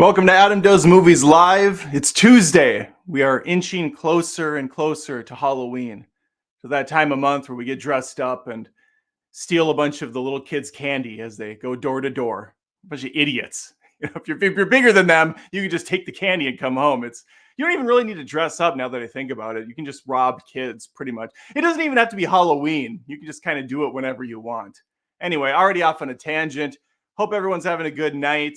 Welcome to Adam Does Movies Live. It's Tuesday. We are inching closer and closer to Halloween, to that time of month where we get dressed up and steal a bunch of the little kids' candy as they go door to door. A bunch of idiots. If you're bigger than them, you can just take the candy and come home. You don't even really need to dress up now that I think about it. You can just rob kids pretty much. It doesn't even have to be Halloween. You can just kind of do it whenever you want. Anyway, already off on a tangent. Hope everyone's having a good night.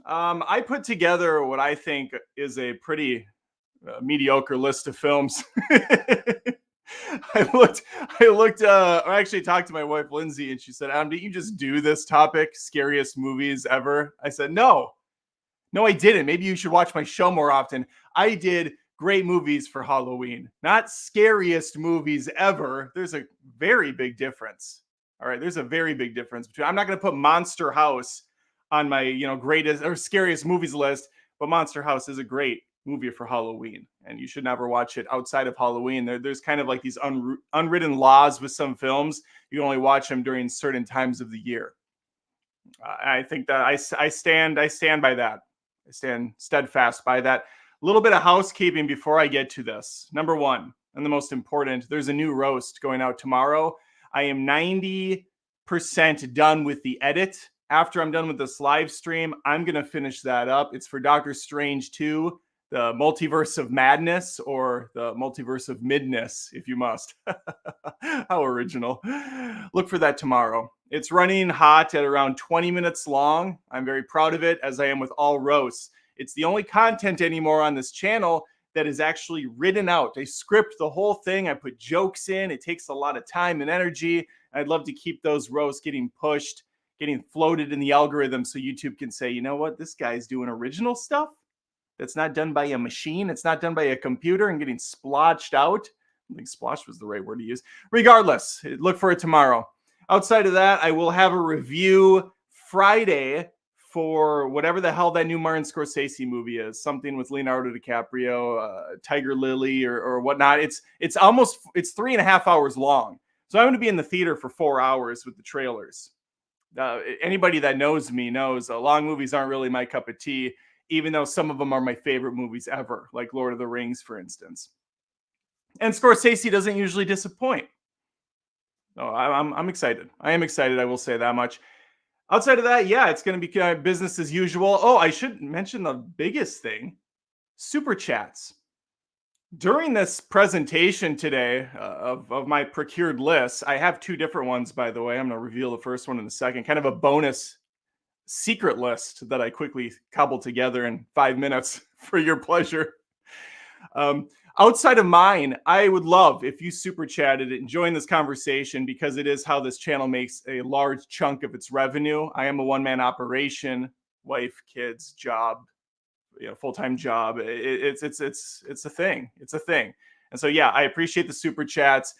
I put together what I think is a pretty mediocre list of films. I actually talked to my wife, Lindsay, and she said, Adam, didn't you just do this topic, scariest movies ever? I said, no, I didn't. Maybe you should watch my show more often. I did great movies for Halloween, not scariest movies ever. There's a very big difference. All right. There's a very big difference between, I'm not going to put Monster House on my, greatest or scariest movies list, but Monster House is a great movie for Halloween, and you should never watch it outside of Halloween. There's kind of like these unwritten laws with some films. You only watch them during certain times of the year. I think that I stand by that. I stand steadfast by that. A little bit of housekeeping before I get to this. Number one, and the most important, there's a new roast going out tomorrow. I am 90% done with the edit. After I'm done with this live stream, I'm going to finish that up. It's for Doctor Strange 2, the Multiverse of Madness, or the Multiverse of Midness, if you must. How original. Look for that tomorrow. It's running hot at around 20 minutes long. I'm very proud of it, as I am with all roasts. It's the only content anymore on this channel that is actually written out. I script the whole thing. I put jokes in. It takes a lot of time and energy. I'd love to keep those roasts getting pushed, getting floated in the algorithm so YouTube can say, you know what, this guy's doing original stuff that's not done by a machine. It's not done by a computer and getting splotched out. I think splotched was the right word to use. Regardless, look for it tomorrow. Outside of that, I will have a review Friday for whatever the hell that new Martin Scorsese movie is. Something with Leonardo DiCaprio, Tiger Lily or whatnot. It's 3.5 hours long. So I'm going to be in the theater for 4 hours with the trailers. Anybody that knows me knows long movies aren't really my cup of tea, even though some of them are my favorite movies ever, like Lord of the Rings, for instance. And Scorsese doesn't usually disappoint. No, I'm excited. I am excited. I will say that much. Outside of that, yeah, it's going to be business as usual. Oh, I should mention the biggest thing, super chats. During this presentation today of my procured lists, I have two different ones, by the way. I'm going to reveal the first one in a second. Kind of a bonus secret list that I quickly cobbled together in 5 minutes for your pleasure. Outside of mine, I would love if you super chatted and join this conversation, because it is how this channel makes a large chunk of its revenue. I am a one-man operation, wife, kids, job, full-time job. It's a thing. It's a thing. And so, yeah, I appreciate the super chats.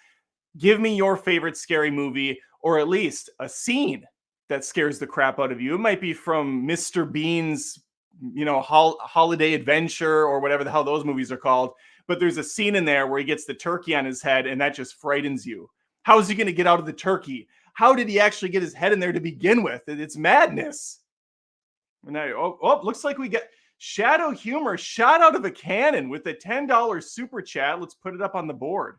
Give me your favorite scary movie, or at least a scene that scares the crap out of you. It might be from Mr. Bean's, Holiday Adventure or whatever the hell those movies are called. But there's a scene in there where he gets the turkey on his head and that just frightens you. How is he going to get out of the turkey? how did he actually get his head in there to begin with? It's madness. And now, looks like we get Shadow Humor shot out of a cannon with a $10 super chat. Let's put it up on the board.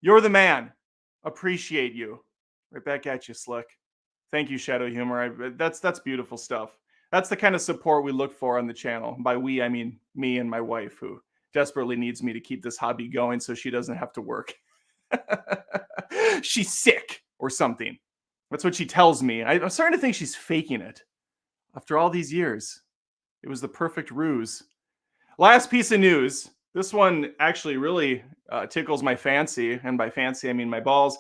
You're the man. Appreciate you. Right back at you, Slick. Thank you, Shadow Humor. That's beautiful stuff. That's the kind of support we look for on the channel. By we, I mean me and my wife, who desperately needs me to keep this hobby going so she doesn't have to work. She's sick or something. That's what she tells me. I'm starting to think she's faking it. After all these years, it was the perfect ruse. Last piece of news. This one actually really tickles my fancy, and by fancy I mean my balls.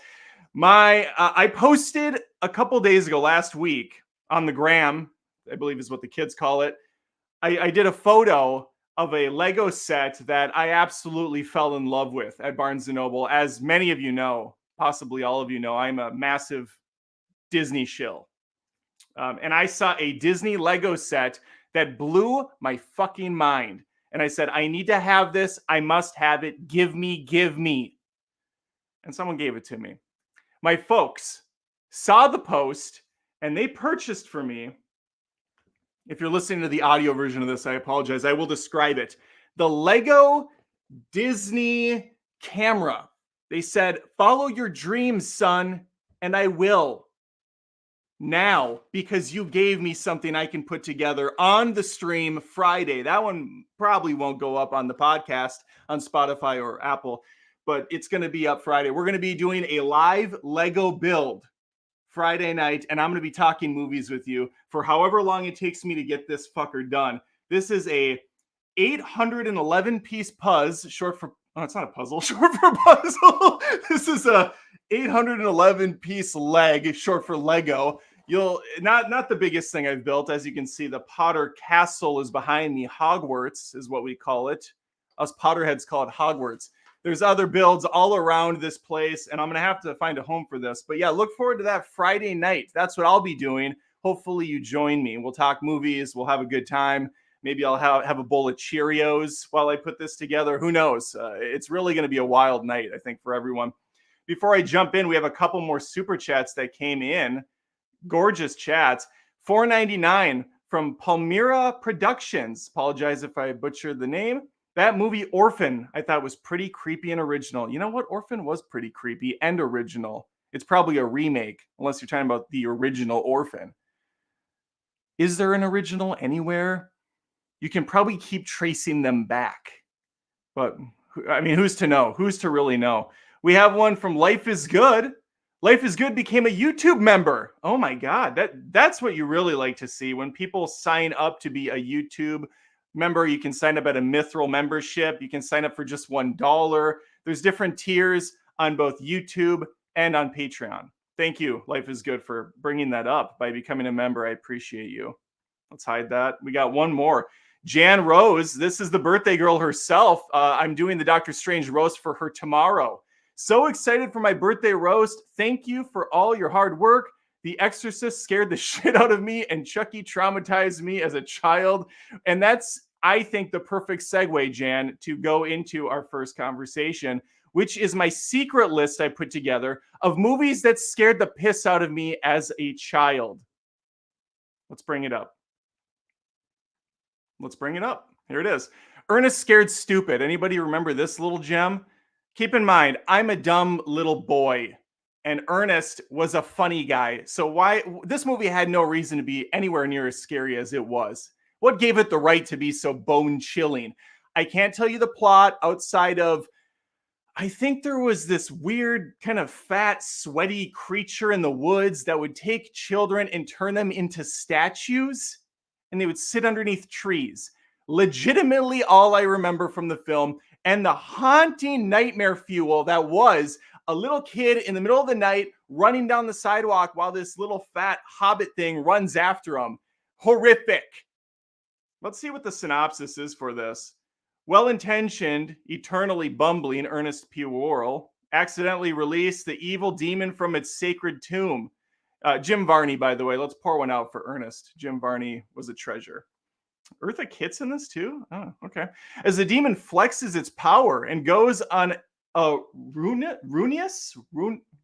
I posted a couple days ago, last week, on the gram, I believe is what the kids call it. I did a photo of a Lego set that I absolutely fell in love with at Barnes & Noble. As many of you know, possibly all of you know, I'm a massive Disney shill. And I saw a Disney Lego set that blew my fucking mind. And I said, I need to have this. I must have it. Give me. And someone gave it to me. My folks saw the post and they purchased for me. If you're listening to the audio version of this, I apologize. I will describe it. The Lego Disney camera. They said, follow your dreams, son, and I will. Now, because you gave me something I can put together on the stream Friday. That one probably won't go up on the podcast on Spotify or Apple, but it's going to be up Friday. We're going to be doing a live Lego build Friday night, and I'm going to be talking movies with you for however long it takes me to get this fucker done. This is a 811-piece puzzle, short for, oh, it's not a puzzle, short for puzzle. This is a 811-piece leg, short for Lego. You'll not the biggest thing I've built. As you can see, the Potter Castle is behind me. Hogwarts is what we call it. Us Potterheads call it Hogwarts. There's other builds all around this place, and I'm going to have to find a home for this. But yeah, look forward to that Friday night. That's what I'll be doing. Hopefully you join me. We'll talk movies. We'll have a good time. Maybe I'll have a bowl of Cheerios while I put this together. Who knows? It's really going to be a wild night, I think, for everyone. Before I jump in, we have a couple more super chats that came in. Gorgeous chats. $4.99 from Palmyra Productions. Apologize if I butchered the name. That movie Orphan, I thought was pretty creepy and original. You know what? Orphan was pretty creepy and original. It's probably a remake, unless you're talking about the original Orphan. Is there an original anywhere? You can probably keep tracing them back. But, I mean, who's to know? Who's to really know? We have one from Life is Good. Life is Good became a YouTube member. Oh my God, that's what you really like to see. When people sign up to be a YouTube member, you can sign up at a Mithril membership. You can sign up for just $1. There's different tiers on both YouTube and on Patreon. Thank you, Life is Good, for bringing that up by becoming a member. I appreciate you. Let's hide that. We got one more. Jan Rose, this is the birthday girl herself. I'm doing the Doctor Strange roast for her tomorrow. So excited for my birthday roast. Thank you for all your hard work. The Exorcist scared the shit out of me, and Chucky traumatized me as a child. And that's, I think, the perfect segue, Jan, to go into our first conversation, which is my secret list I put together of movies that scared the piss out of me as a child. Let's bring it up. Here it is. Ernest Scared Stupid. Anybody remember this little gem? Keep in mind, I'm a dumb little boy, and Ernest was a funny guy. So why this movie had no reason to be anywhere near as scary as it was. What gave it the right to be so bone-chilling? I can't tell you the plot outside of, I think there was this weird kind of fat, sweaty creature in the woods that would take children and turn them into statues, and they would sit underneath trees. Legitimately all I remember from the film, and the haunting nightmare fuel that was a little kid in the middle of the night running down the sidewalk while this little fat hobbit thing runs after him. Horrific. Let's see what the synopsis is for this. Well-intentioned, eternally bumbling Ernest Puworrell accidentally released the evil demon from its sacred tomb. Jim Varney, by the way. Let's pour one out for Ernest. Jim Varney was a treasure. Eartha Kitt's in this too? Oh, okay. As the demon flexes its power and goes on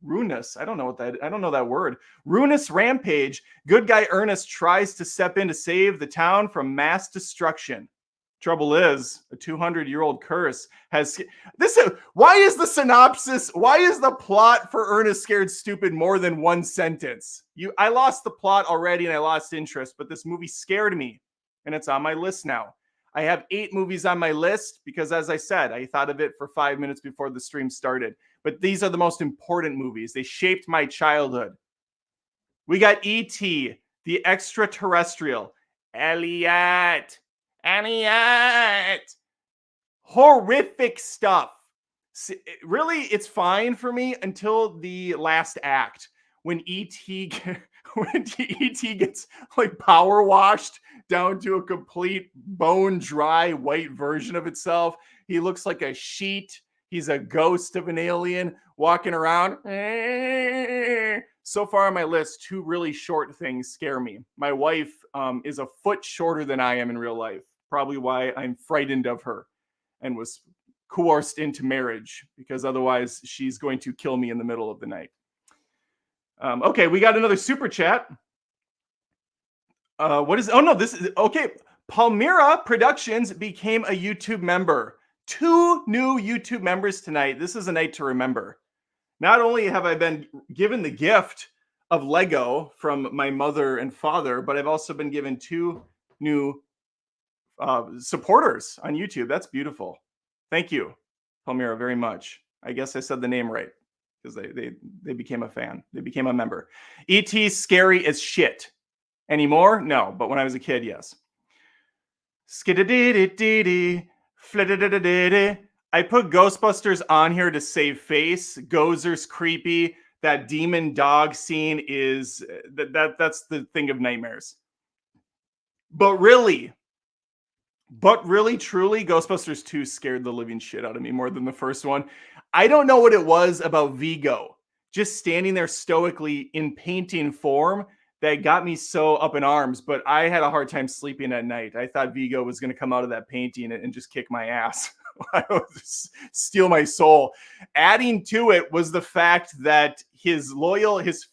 Ruinous. I don't know that word. Ruinous rampage. Good guy Ernest tries to step in to save the town from mass destruction. Trouble is, a 200-year-old curse has this. Why is the synopsis? Why is the plot for Ernest Scared Stupid more than one sentence? I lost the plot already and I lost interest, but this movie scared me, and it's on my list now. I have 8 movies on my list because, as I said, I thought of it for 5 minutes before the stream started. But these are the most important movies. They shaped my childhood. We got E.T., the extraterrestrial. Elliot. Horrific stuff. Really, it's fine for me until the last act when E.T. gets like power washed down to a complete bone dry white version of itself. He looks like a sheet. He's a ghost of an alien walking around. So far on my list, 2 really short things scare me. My wife is a foot shorter than I am in real life. Probably why I'm frightened of her and was coerced into marriage, because otherwise she's going to kill me in the middle of the night. Okay, we got another super chat. This is okay. Palmyra Productions became a YouTube member. 2 new YouTube members tonight. This is a night to remember. Not only have I been given the gift of Lego from my mother and father, but I've also been given 2 new supporters on YouTube. That's beautiful. Thank you, Palmyra, very much. I guess I said the name right because they became a fan. They became a member. E.T. scary as shit. Anymore? No, but when I was a kid, yes. I put Ghostbusters on here to save face. Gozer's creepy. That demon dog scene is that's the thing of nightmares. But really, truly, Ghostbusters 2 scared the living shit out of me more than the first one. I don't know what it was about Vigo just standing there stoically in painting form that got me so up in arms, but I had a hard time sleeping at night. I thought Vigo was going to come out of that painting and just kick my ass. I was steal my soul. Adding to it was the fact that his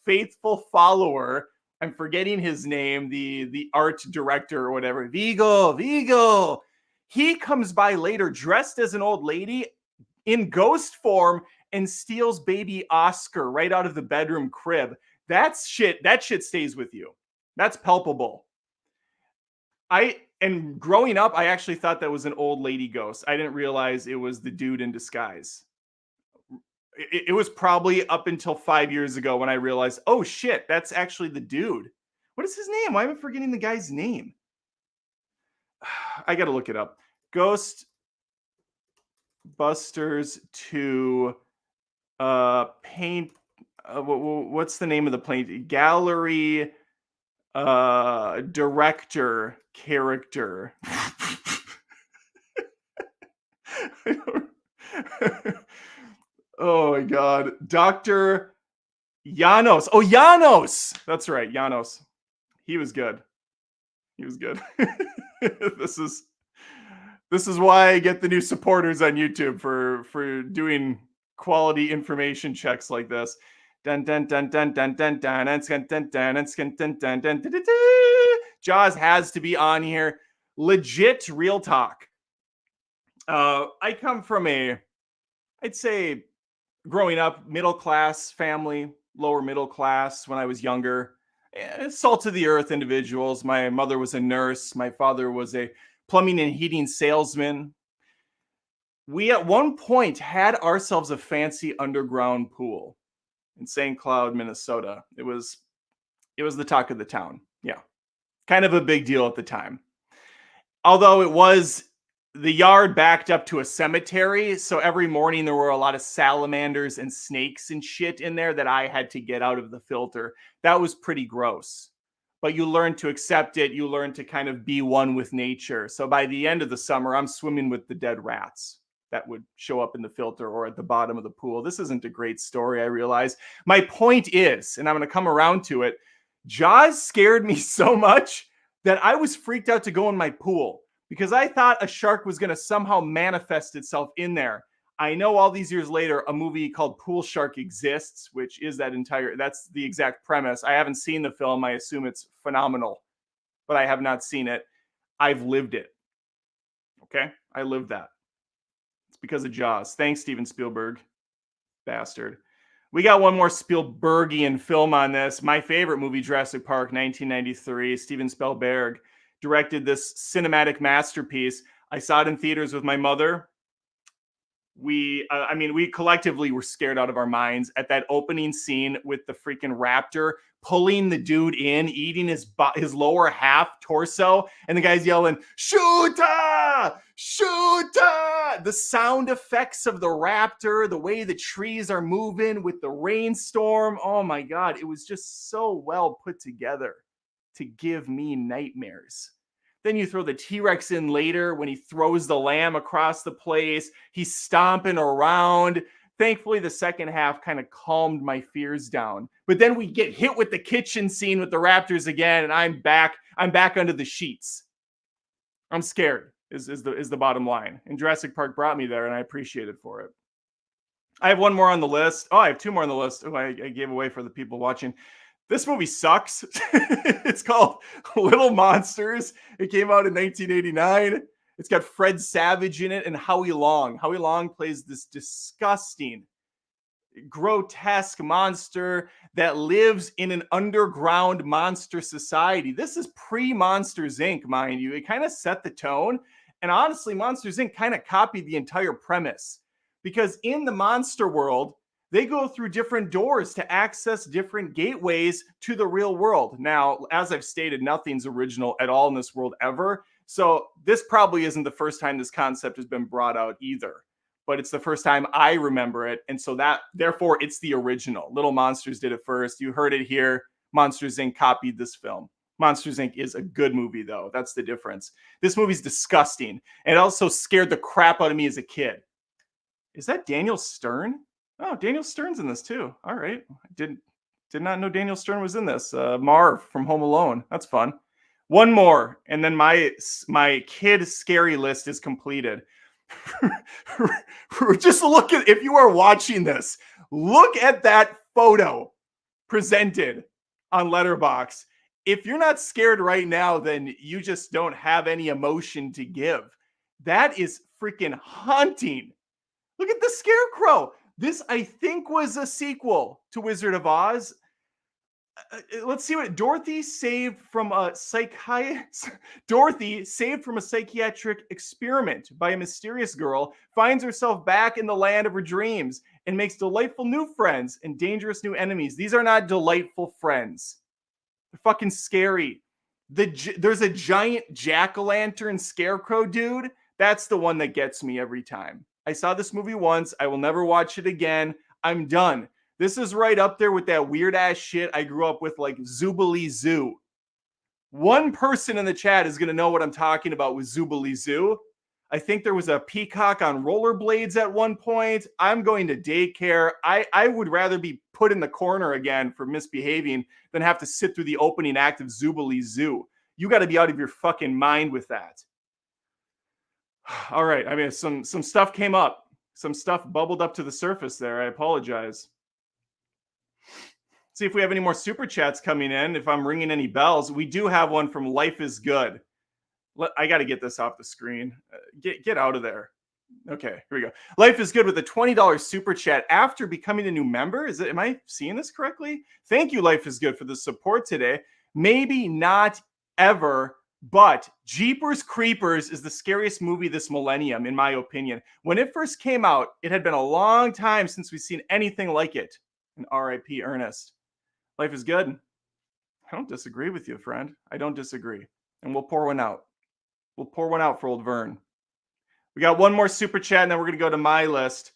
faithful follower, I'm forgetting his name, the art director or whatever, Vigo, he comes by later dressed as an old lady in ghost form and steals baby Oscar right out of the bedroom crib. That shit stays with you. That's palpable. And growing up, I actually thought that was an old lady ghost. I didn't realize it was the dude in disguise. It was probably up until 5 years ago when I realized, oh shit, that's actually the dude. What is his name? Why am I forgetting the guy's name? I got to look it up. Ghostbusters 2 paint. What's the name of the paint? Gallery director character. Oh my god. Dr. Janos. Oh, Janos. That's right, Janos. He was good. This is why I get the new supporters on YouTube for doing quality information checks like this. Dun dun dun dun dun dun dun dun dun dun dun dun dun dun. Jaws has to be on here. Legit real talk. I come from I'd say growing up, middle class family, lower middle class when I was younger. Salt of the earth individuals. My mother was a nurse. My father was a plumbing and heating salesman. We at one point had ourselves a fancy underground pool in St. Cloud, Minnesota. It was the talk of the town. Yeah. Kind of a big deal at the time. Although it was the yard backed up to a cemetery, so every morning there were a lot of salamanders and snakes and shit in there that I had to get out of the filter. That was pretty gross. But you learn to accept it. You learn to kind of be one with nature. So by the end of the summer, I'm swimming with the dead rats that would show up in the filter or at the bottom of the pool. This isn't a great story, I realize. My point is, and I'm going to come around to it, Jaws scared me so much that I was freaked out to go in my pool because I thought a shark was going to somehow manifest itself in there. I know all these years later, a movie called Pool Shark exists, which is that's the exact premise. I haven't seen the film. I assume it's phenomenal, but I have not seen it. I've lived it. Okay? I lived that. It's because of Jaws. Thanks, Steven Spielberg. Bastard. We got one more Spielbergian film on this. My favorite movie, Jurassic Park, 1993. Steven Spielberg directed this cinematic masterpiece. I saw it in theaters with my mother. We collectively were scared out of our minds at that opening scene with the freaking raptor pulling the dude in, eating his lower half torso, and the guy's yelling, "Shoota! Shoota!" The sound effects of the raptor, the way the trees are moving with the rainstorm. Oh my God, it was just so well put together to give me nightmares. Then you throw the T-Rex in later when he throws the lamb across the place. He's stomping around. Thankfully, the second half kind of calmed my fears down. But then we get hit with the kitchen scene with the raptors again, and I'm back under the sheets. I'm scared, is the bottom line. And Jurassic Park brought me there, and I appreciate it for it. I have one more on the list. Oh, I have two more on the list. Oh, I gave away for the people watching. This movie sucks. It's called Little Monsters. It came out in 1989. It's got Fred Savage in it and Howie Long. Howie Long plays this disgusting, grotesque monster that lives in an underground monster society. This is pre-Monsters, Inc., mind you. It kind of set the tone. And honestly, Monsters, Inc. kind of copied the entire premise. Because in the monster world, they go through different doors to access different gateways to the real world. Now, as I've stated, nothing's original at all in this world ever. So this probably isn't the first time this concept has been brought out either. But it's the first time I remember it. And so therefore, it's the original. Little Monsters did it first. You heard it here. Monsters, Inc. copied this film. Monsters, Inc. is a good movie, though. That's the difference. This movie's disgusting. And it also scared the crap out of me as a kid. Is that Daniel Stern? Oh, Daniel Stern's in this too. All right. I did not know Daniel Stern was in this. Marv from Home Alone. That's fun. One more, and then my kid scary list is completed. Just look at, if you are watching this, look at that photo presented on Letterboxd. If you're not scared right now, then you just don't have any emotion to give. That is freaking haunting. Look at the Scarecrow. This, I think, was a sequel to Wizard of Oz. Let's see what Dorothy saved from a psychiatric experiment by a mysterious girl, finds herself back in the land of her dreams and makes delightful new friends and dangerous new enemies. These are not delightful friends. They're fucking scary. There's a giant jack-o'-lantern scarecrow dude. That's the one that gets me every time. I saw this movie once. I will never watch it again. I'm done. This is right up there with that weird ass shit I grew up with, like Zoobilee Zoo. One person in the chat is going to know what I'm talking about with Zoobilee Zoo. I think there was a peacock on rollerblades at one point. I'm going to daycare. I would rather be put in the corner again for misbehaving than have to sit through the opening act of Zoobilee Zoo. You got to be out of your fucking mind with that. All right. I mean, some stuff came up. Some stuff bubbled up to the surface there. I apologize. See if we have any more super chats coming in. If I'm ringing any bells, we do have one from Life is Good. I got to get this off the screen. Get out of there. Okay, here we go. Life is Good with a $20 super chat after becoming a new member. Am I seeing this correctly? Thank you, Life is Good, for the support today. Maybe not ever, but Jeepers Creepers is the scariest movie this millennium, in my opinion. When it first came out, it had been a long time since we've seen anything like it. And R.I.P. Ernest. Life is Good. I don't disagree with you, friend. I don't disagree. And we'll pour one out. We'll pour one out for old Vern. We got one more super chat, and then we're going to go to my list.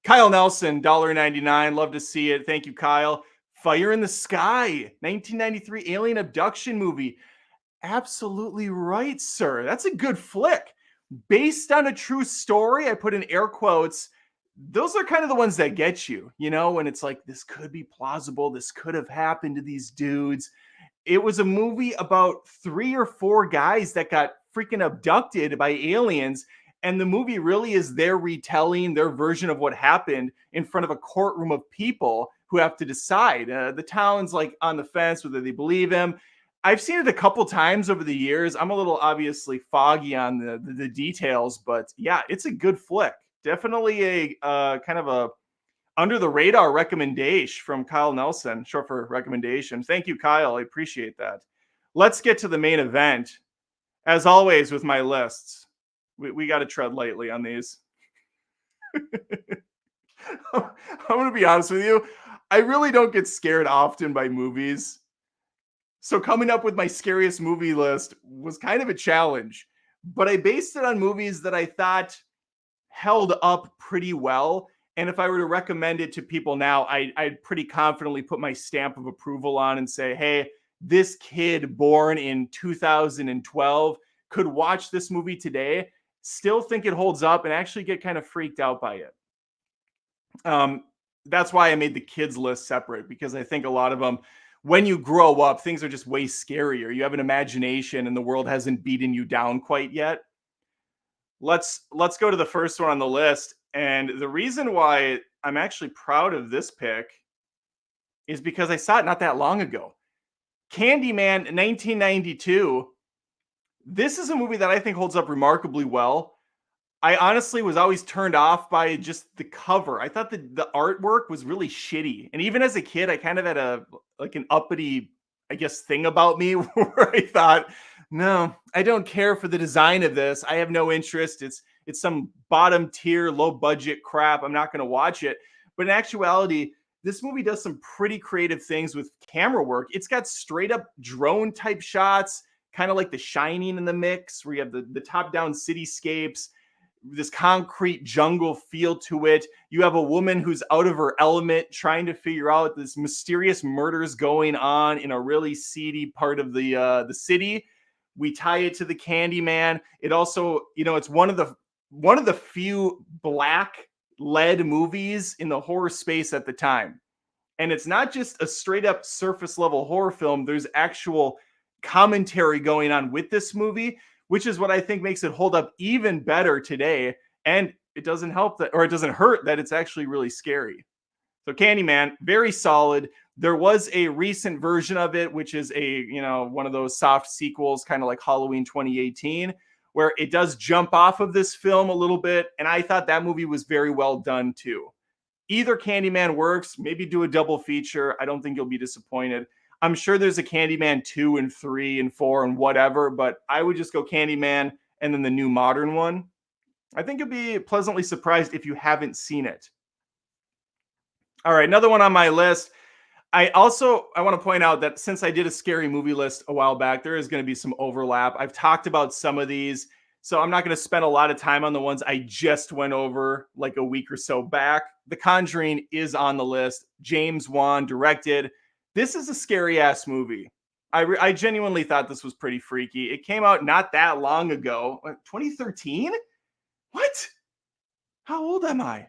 Kyle Nelson, $1.99. Love to see it. Thank you, Kyle. Fire in the Sky, 1993 alien abduction movie. Absolutely right, sir. That's a good flick. Based on a true story, I put in air quotes. Those are kind of the ones that get you, you know, when it's like, this could be plausible. This could have happened to these dudes. It was a movie about 3 or 4 guys that got freaking abducted by aliens. And the movie really is their retelling, their version of what happened in front of a courtroom of people who have to decide. The town's like on the fence whether they believe him. I've seen it a couple times over the years. I'm a little obviously foggy on the details, but yeah, it's a good flick. Definitely a kind of a under the radar recommendation from Kyle Nelson, short for recommendation. Thank you, Kyle. I appreciate that. Let's get to the main event. As always with my lists, we got to tread lightly on these. I'm going to be honest with you. I really don't get scared often by movies. So coming up with my scariest movie list was kind of a challenge, but I based it on movies that I thought held up pretty well. And if I were to recommend it to people now, I'd pretty confidently put my stamp of approval on and say, hey, this kid born in 2012 could watch this movie today, still think it holds up, and actually get kind of freaked out by it. That's why I made the kids list separate, because I think a lot of them, when you grow up, things are just way scarier. You have an imagination and the world hasn't beaten you down quite yet. Let's go to the first one on the list. And the reason why I'm actually proud of this pick is because I saw it not that long ago. Candyman 1992. This is a movie that I think holds up remarkably well. I honestly was always turned off by just the cover. I thought the artwork was really shitty. And even as a kid, I kind of had an uppity, I guess, thing about me where I thought, no, I don't care for the design of this. I have no interest. It's some bottom tier, low budget crap. I'm not going to watch it. But in actuality, this movie does some pretty creative things with camera work. It's got straight up drone type shots, kind of like The Shining in the mix, where you have the top down cityscapes, this concrete jungle feel to it. You have a woman who's out of her element trying to figure out this mysterious murders going on in a really seedy part of the city. We tie it to the Candyman. It also, it's one of the few black led movies in the horror space at the time. And it's not just a straight up surface level horror film. There's actual commentary going on with this movie, which is what I think makes it hold up even better today. And it doesn't help that, or it doesn't hurt that it's actually really scary. So Candyman, very solid. There was a recent version of it, which is one of those soft sequels, kind of like Halloween 2018, where it does jump off of this film a little bit. And I thought that movie was very well done too. Either Candyman works, maybe do a double feature. I don't think you'll be disappointed. I'm sure there's a Candyman 2 and 3 and 4 and whatever, but I would just go Candyman and then the new modern one. I think you'll be pleasantly surprised if you haven't seen it. All right, another one on my list. I want to point out that since I did a scary movie list a while back, there is going to be some overlap. I've talked about some of these, so I'm not going to spend a lot of time on the ones I just went over like a week or so back. The Conjuring is on the list. James Wan directed. This is a scary ass movie. I genuinely thought this was pretty freaky. It came out not that long ago. 2013? What? How old am I?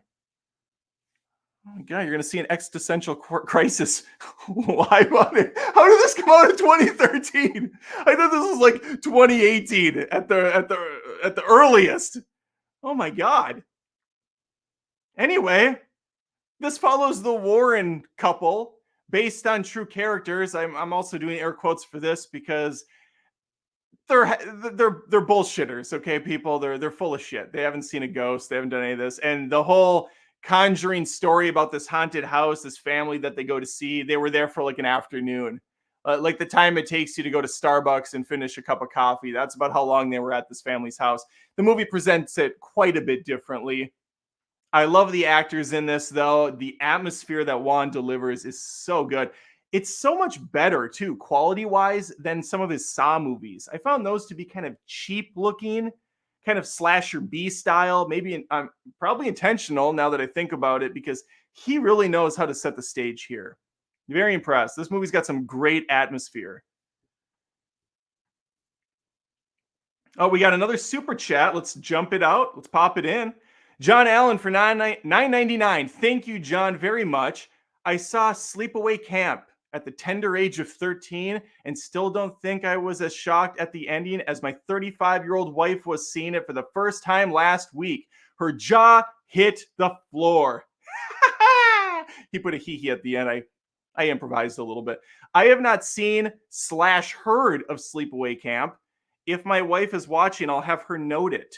Oh my God, you're going to see an existential crisis. Why? How did this come out in 2013? I thought this was like 2018 at the earliest. Oh my God. Anyway, this follows the Warren couple based on true characters. I'm also doing air quotes for this because they're bullshitters, okay, people? They're full of shit. They haven't seen a ghost. They haven't done any of this. And the whole Conjuring story about this haunted house, this family that they go to see, they were there for like an afternoon. Like the time it takes you to go to Starbucks and finish a cup of coffee. That's about how long they were at this family's house. The movie presents it quite a bit differently. I love the actors in this, though. The atmosphere that Juan delivers is so good. It's so much better, too, quality-wise, than some of his Saw movies. I found those to be kind of cheap-looking, kind of slasher B style, maybe probably intentional now that I think about it, because he really knows how to set the stage here. Very impressed. This movie's got some great atmosphere. Oh, we got another super chat. Let's jump it out. Let's pop it in. John Allen for $9.99. Thank you, John, very much. I saw Sleepaway Camp at the tender age of 13 and still don't think I was as shocked at the ending as my 35-year-old wife was seeing it for the first time last week. Her jaw hit the floor. He put a hee-hee at the end. I improvised a little bit. I have not seen / heard of Sleepaway Camp. If my wife is watching, I'll have her note it.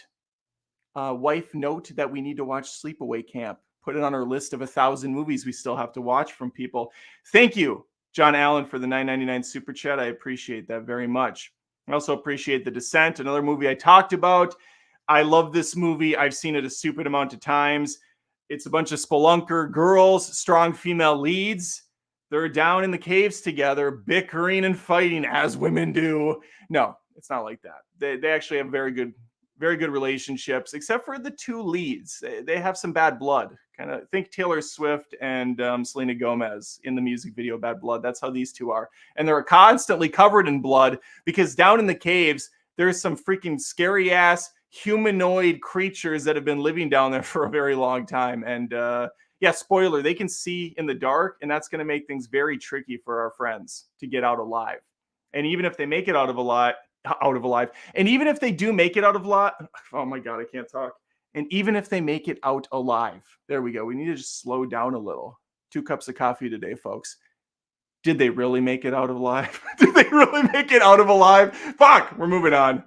Wife, note that we need to watch Sleepaway Camp. Put it on our list of 1,000 movies we still have to watch from people. Thank you, John Allen, for the $9.99 super chat. I appreciate that very much. I also appreciate The Descent, another movie I talked about. I love this movie. I've seen it a stupid amount of times. It's a bunch of spelunker girls, strong female leads. They're down in the caves together, bickering and fighting as women do. No, it's not like that. They actually have very good relationships, except for the two leads. They have some bad blood. Kind of think Taylor Swift and Selena Gomez in the music video Bad Blood. That's how these two are. And they're constantly covered in blood because down in the caves, there's some freaking scary ass humanoid creatures that have been living down there for a very long time. And yeah, spoiler, they can see in the dark, and that's going to make things very tricky for our friends to get out alive. And even if they make it out of alive, and even if they do make it out of oh my God, I can't talk. And even if they make it out alive, there we go. We need to just slow down a little. 2 cups of coffee today, folks. Did they really make it out of alive? Did they really make it out of alive? Fuck, we're moving on.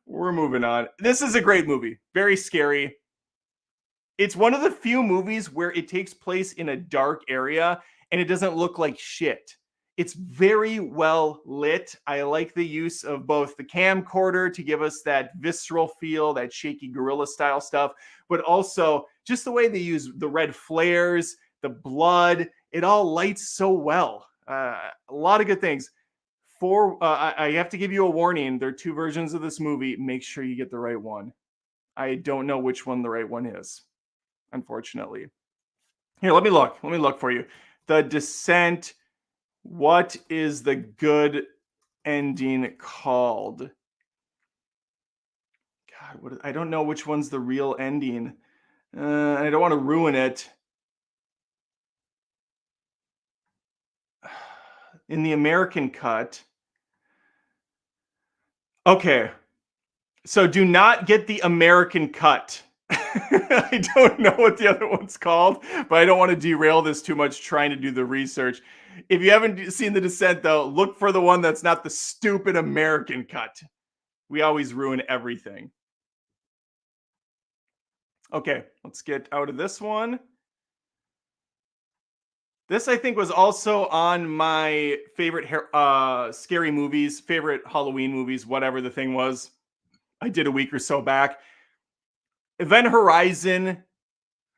We're moving on. This is a great movie. Very scary. It's one of the few movies where it takes place in a dark area and it doesn't look like shit. It's very well lit. I like the use of both the camcorder to give us that visceral feel, that shaky gorilla style stuff, but also just the way they use the red flares, the blood. It all lights so well. A lot of good things. I have to give you a warning. There are 2 versions of this movie. Make sure you get the right one. I don't know which one the right one is, unfortunately. Here, let me look for you. The Descent. What is the good ending called? God, I don't know which one's the real ending. I don't want to ruin it. In the American cut. Okay. So do not get the American cut. I don't know what the other one's called, but I don't want to derail this too much trying to do the research. If you haven't seen The Descent, though, look for the one that's not the stupid American cut. We always ruin everything. Okay, let's get out of this one. This, I think, was also on my favorite scary movies, favorite Halloween movies, whatever the thing was. I did a week or so back. Event Horizon.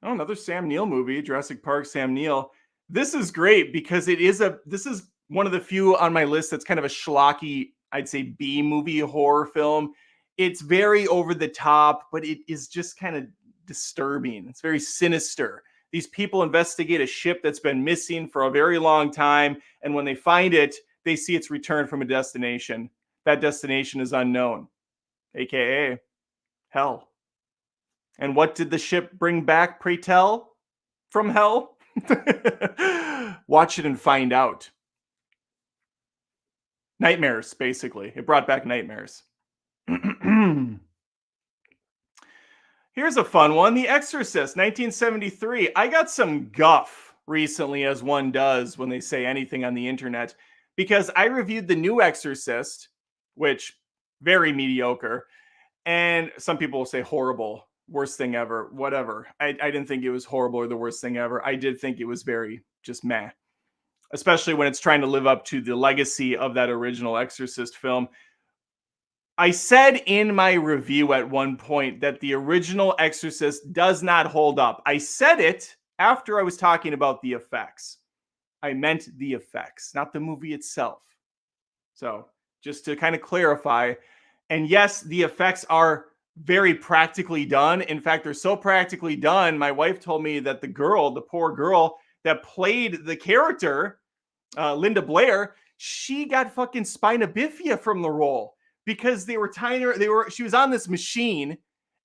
Oh, another Sam Neill movie, Jurassic Park, Sam Neill. This is great because this is one of the few on my list that's kind of a schlocky, I'd say B movie horror film. It's very over the top, but it is just kind of disturbing. It's very sinister. These people investigate a ship that's been missing for a very long time, and when they find it, they see it's returned from a destination. That destination is unknown, aka hell. And what did the ship bring back, pray tell, from hell? Watch it and find out. Nightmares, basically. It brought back nightmares. Here's a fun one. The Exorcist, 1973. I got some guff recently, as one does when they say anything on the internet, because I reviewed the new Exorcist, which, very mediocre. And some people will say horrible. Worst thing ever, whatever. I didn't think it was horrible or the worst thing ever. I did think it was very just meh, especially when it's trying to live up to the legacy of that original Exorcist film. I said in my review at one point that the original Exorcist does not hold up. I said it after I was talking about the effects. I meant the effects, not the movie itself. So just to kind of clarify, and yes, the effects are very practically done. In fact, they're so practically done. My wife told me that the poor girl that played the character, Linda Blair, she got fucking spina bifida from the role because they were tying her. She was on this machine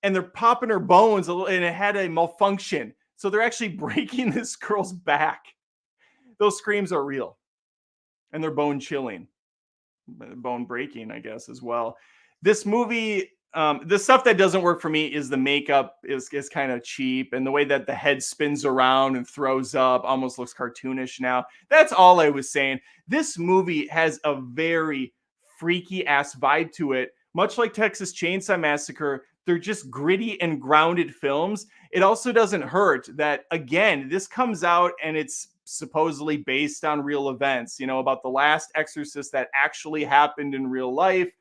and they're popping her bones and it had a malfunction. So they're actually breaking this girl's back. Those screams are real. and they're bone chilling, bone breaking, I guess, as well. This movie, the stuff that doesn't work for me is the makeup is kind of cheap, and the way that the head spins around and throws up almost looks cartoonish now. That's all I was saying. This movie has a very freaky ass vibe to it, much like Texas Chainsaw Massacre. They're just gritty and grounded films. It also doesn't hurt that, again, this comes out and it's supposedly based on real events, about the last Exorcist that actually happened in real life.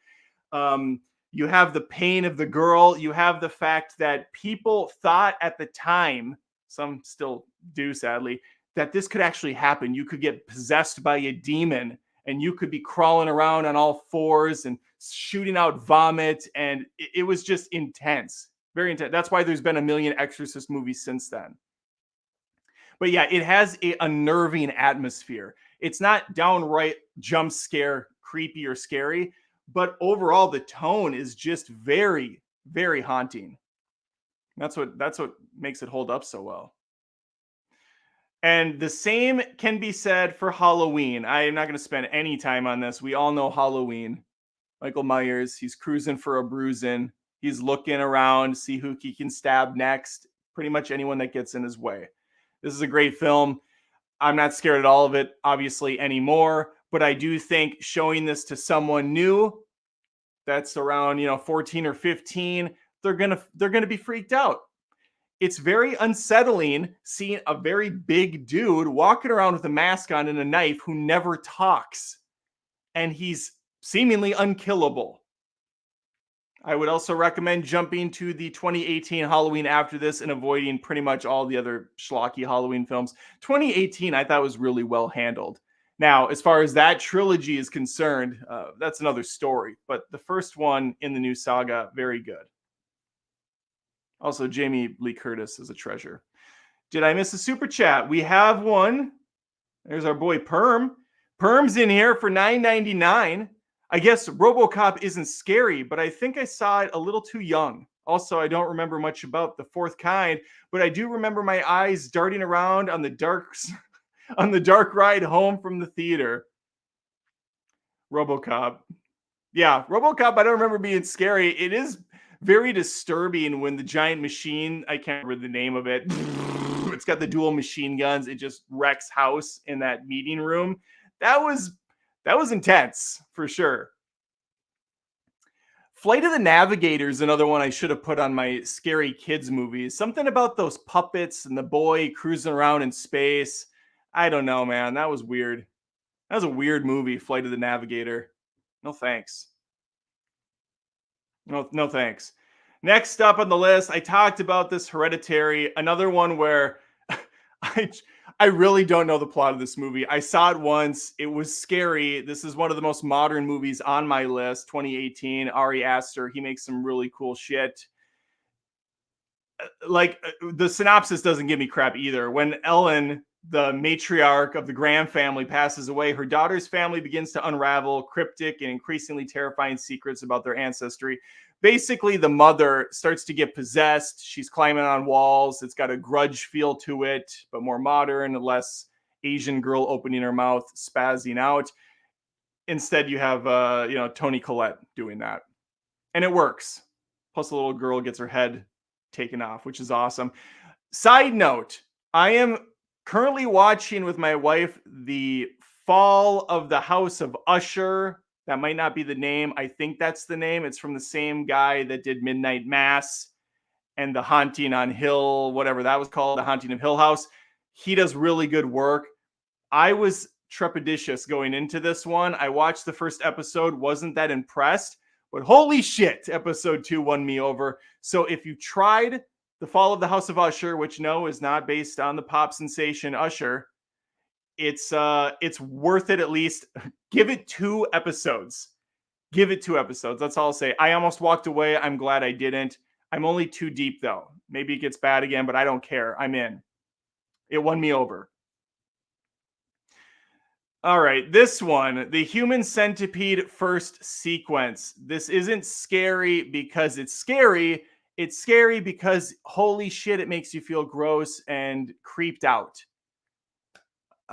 You have the pain of the girl. You have the fact that people thought at the time, some still do sadly, that this could actually happen. You could get possessed by a demon and you could be crawling around on all fours and shooting out vomit. And it was just intense, very intense. That's why there's been a million Exorcist movies since then. But yeah, it has a unnerving atmosphere. It's not downright jump scare, creepy or scary, but overall the tone is just very, very haunting. That's what makes it hold up so well. And the same can be said for Halloween. I am not going to spend any time on this. We all know Halloween. Michael Myers, he's cruising for a bruising. He's looking around, see who he can stab next. Pretty much anyone that gets in his way. This is a great film. I'm not scared at all of it, obviously, anymore. But I do think showing this to someone new that's around, 14 or 15, they're gonna be freaked out. It's very unsettling seeing a very big dude walking around with a mask on and a knife who never talks, and he's seemingly unkillable. I would also recommend jumping to the 2018 Halloween after this and avoiding pretty much all the other schlocky Halloween films. 2018, I thought was really well handled. Now, as far as that trilogy is concerned, that's another story. But the first one in the new saga, very good. Also, Jamie Lee Curtis is a treasure. Did I miss a super chat? We have one. There's our boy Perm. Perm's in here for $9.99. I guess RoboCop isn't scary, but I think I saw it a little too young. Also, I don't remember much about The Fourth Kind, but I do remember my eyes darting around on the dark ride home from the theater. RoboCop. Yeah, RoboCop, I don't remember being scary. It is very disturbing when the giant machine, I can't remember the name of it, it's got the dual machine guns. It just wrecks house in that meeting room. That was intense, for sure. Flight of the Navigator is another one I should have put on my scary kids movies. Something about those puppets and the boy cruising around in space. I don't know, man. That was weird. That was a weird movie, Flight of the Navigator. No thanks. No thanks. Next up on the list, I talked about this Hereditary, another one where I really don't know the plot of this movie. I saw it once. It was scary. This is one of the most modern movies on my list, 2018. Ari Aster, he makes some really cool shit. The synopsis doesn't give me crap either. When Ellen, the matriarch of the Graham family, passes away, her daughter's family begins to unravel cryptic and increasingly terrifying secrets about their ancestry. Basically, the mother starts to get possessed. She's climbing on walls. It's got a Grudge feel to it, but more modern, less Asian girl opening her mouth, spazzing out. Instead, you have Toni Collette doing that. And it works. Plus, the little girl gets her head taken off, which is awesome. Side note, I am currently watching with my wife the Fall of the House of Usher. That might not be the name. I think that's the name. It's from the same guy that did Midnight Mass and The Haunting on Hill, whatever that was called, The Haunting of Hill House. He does really good work. I was trepidatious going into this one. I watched the first episode, wasn't that impressed, but holy shit, episode 2 won me over. So if you tried The Fall of the House of Usher, which no, is not based on the pop sensation Usher, it's worth it. At least give it 2 episodes. Give it 2 episodes. That's all I'll say. I almost walked away. I'm glad I didn't. I'm only too deep though. Maybe it gets bad again, but I don't care. I'm in. It won me over. All right, this one, the Human Centipede first sequence. This isn't scary because it's scary. It's scary because holy shit, it makes you feel gross and creeped out.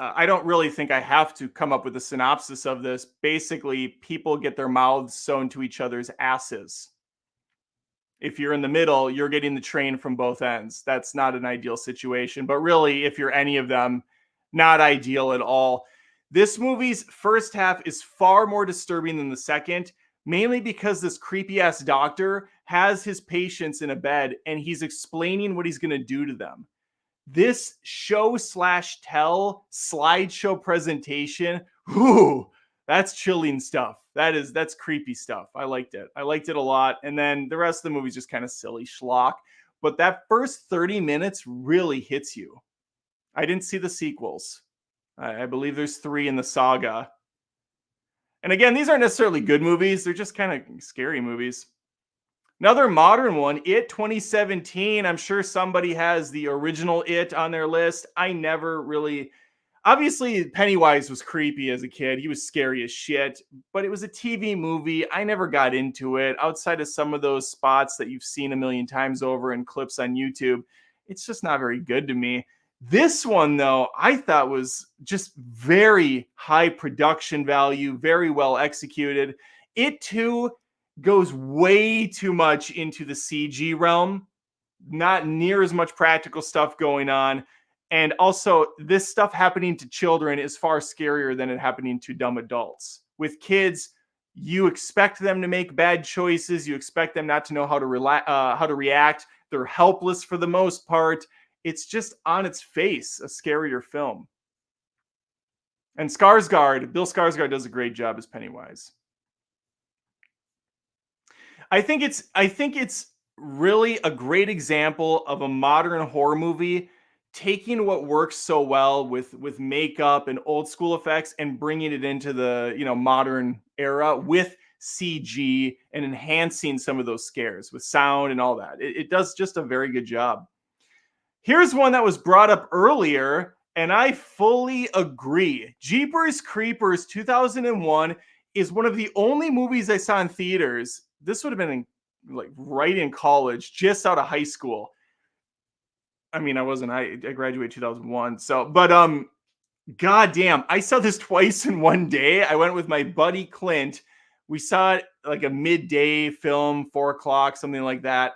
I don't really think I have to come up with a synopsis of this. Basically, people get their mouths sewn to each other's asses. If you're in the middle, you're getting the train from both ends. That's not an ideal situation. But really, if you're any of them, not ideal at all. This movie's first half is far more disturbing than the second, mainly because this creepy ass doctor has his patients in a bed and he's explaining what he's going to do to them. This show slash tell slideshow presentation, whew, that's chilling stuff. That's creepy stuff. I liked it. I liked it a lot. And then the rest of the movie's just kind of silly schlock. But that first 30 minutes really hits you. I didn't see the sequels. I believe there's 3 in the saga. And again, these aren't necessarily good movies. They're just kind of scary movies. Another modern one, It 2017. I'm sure somebody has the original It on their list. I never really... Obviously, Pennywise was creepy as a kid. He was scary as shit. But it was a TV movie. I never got into it. Outside of some of those spots that you've seen a million times over in clips on YouTube, it's just not very good to me. This one, though, I thought was just very high production value, very well executed. It, too, goes way too much into the CG realm. Not near as much practical stuff going on. And also, this stuff happening to children is far scarier than it happening to dumb adults. With kids, you expect them to make bad choices. You expect them not to know how to react. They're helpless for the most part. It's just on its face a scarier film. And Bill Skarsgård does a great job as Pennywise. I think it's really a great example of a modern horror movie taking what works so well with makeup and old school effects and bringing it into the modern era with CG and enhancing some of those scares with sound and all that. It does just a very good job. Here's one that was brought up earlier, and I fully agree. Jeepers Creepers 2001 is one of the only movies I saw in theaters. This would have been right in college, just out of high school. I mean, I graduated 2001. So, but goddamn, I saw this twice in one day. I went with my buddy Clint. We saw it like a midday film, 4:00, something like that.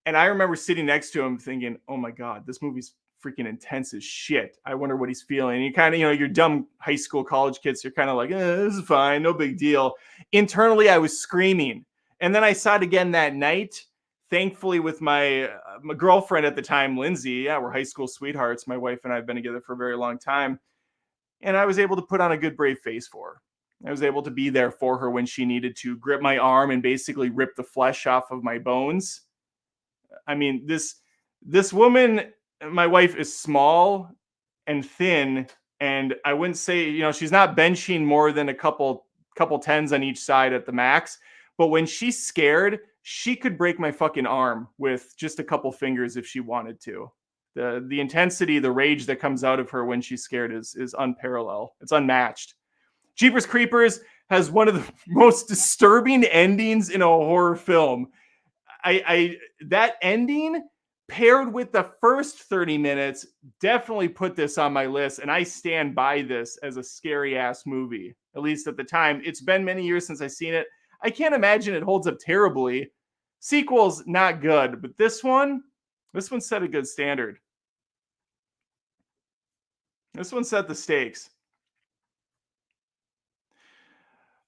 And I remember sitting next to him thinking, oh my God, this movie's freaking intense as shit. I wonder what he's feeling. And you kind of, you're dumb high school, college kids. You're kind of like, this is fine. No big deal. Internally, I was screaming. And then I saw it again that night, thankfully with my girlfriend at the time, Lindsay. Yeah, we're high school sweethearts. My wife and I have been together for a very long time. And I was able to put on a good, brave face for her. I was able to be there for her when she needed to grip my arm and basically rip the flesh off of my bones. I mean, this woman, my wife, is small and thin, and I wouldn't say, she's not benching more than a couple tens on each side at the max. But when she's scared, she could break my fucking arm with just a couple fingers if she wanted to. The intensity, the rage that comes out of her when she's scared is unparalleled. It's unmatched. Jeepers Creepers has one of the most disturbing endings in a horror film. That ending paired with the first 30 minutes definitely put this on my list, and I stand by this as a scary ass movie, at least at the time. It's been many years since I've seen it. I can't imagine it holds up terribly. Sequel's not good, but this one set a good standard. This one set the stakes.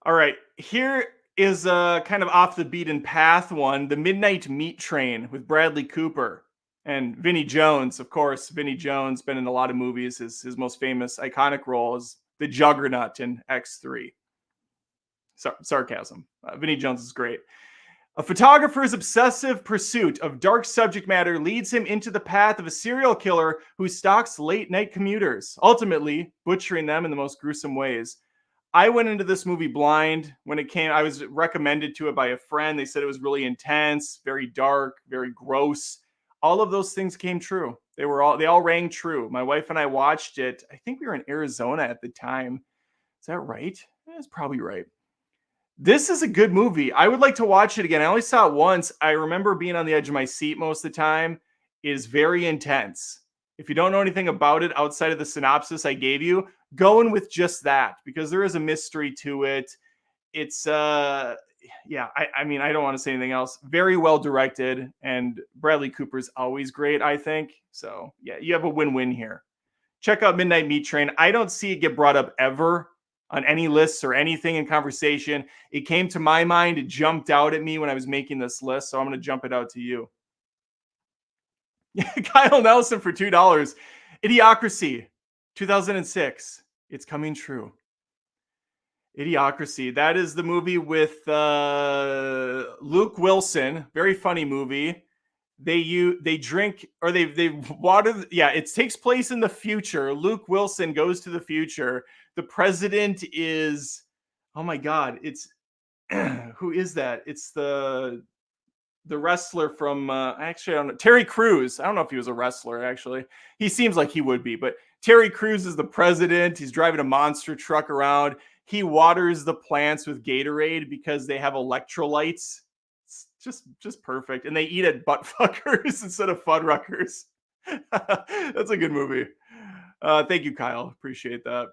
All right, here is a kind of off the beaten path one, The Midnight Meat Train with Bradley Cooper and Vinnie Jones. Of course, Vinnie Jones been in a lot of movies. His most famous iconic role is the Juggernaut in X3. Sarcasm. Vinnie Jones is great. A photographer's obsessive pursuit of dark subject matter leads him into the path of a serial killer who stalks late-night commuters, ultimately butchering them in the most gruesome ways. I went into this movie blind. When it came, I was recommended to it by a friend. They said it was really intense, very dark, very gross. All of those things came true. They all rang true. My wife and I watched it. I think we were in Arizona at the time. Is that right? That's probably right. This is a good movie. I would like to watch it again. I only saw it once. I remember being on the edge of my seat most of the time. It is very intense. If you don't know anything about it outside of the synopsis I gave you, go in with just that because there is a mystery to it. It's yeah, I mean, I don't want to say anything else. Very well directed, and Bradley Cooper's always great, I think. So yeah, you have a win-win here. Check out Midnight Meat Train. I don't see it get brought up ever on any lists or anything in conversation. It came to my mind, it jumped out at me when I was making this list, so I'm going to jump it out to you. Kyle Nelson for $2. Idiocracy, 2006. It's coming true. Idiocracy. That is the movie with Luke Wilson. Very funny movie. They drink or they water. Yeah, it takes place in the future. Luke Wilson goes to the future. The president is, oh my god, it's who is that? It's the wrestler from actually I don't know, Terry Crews. I don't know if he was a wrestler actually. He seems like he would be, but Terry Crews is the president. He's driving a monster truck around. He waters the plants with Gatorade because they have electrolytes. It's just perfect. And they eat at buttfuckers instead of Fuddruckers. That's a good movie. Thank you, Kyle. Appreciate that.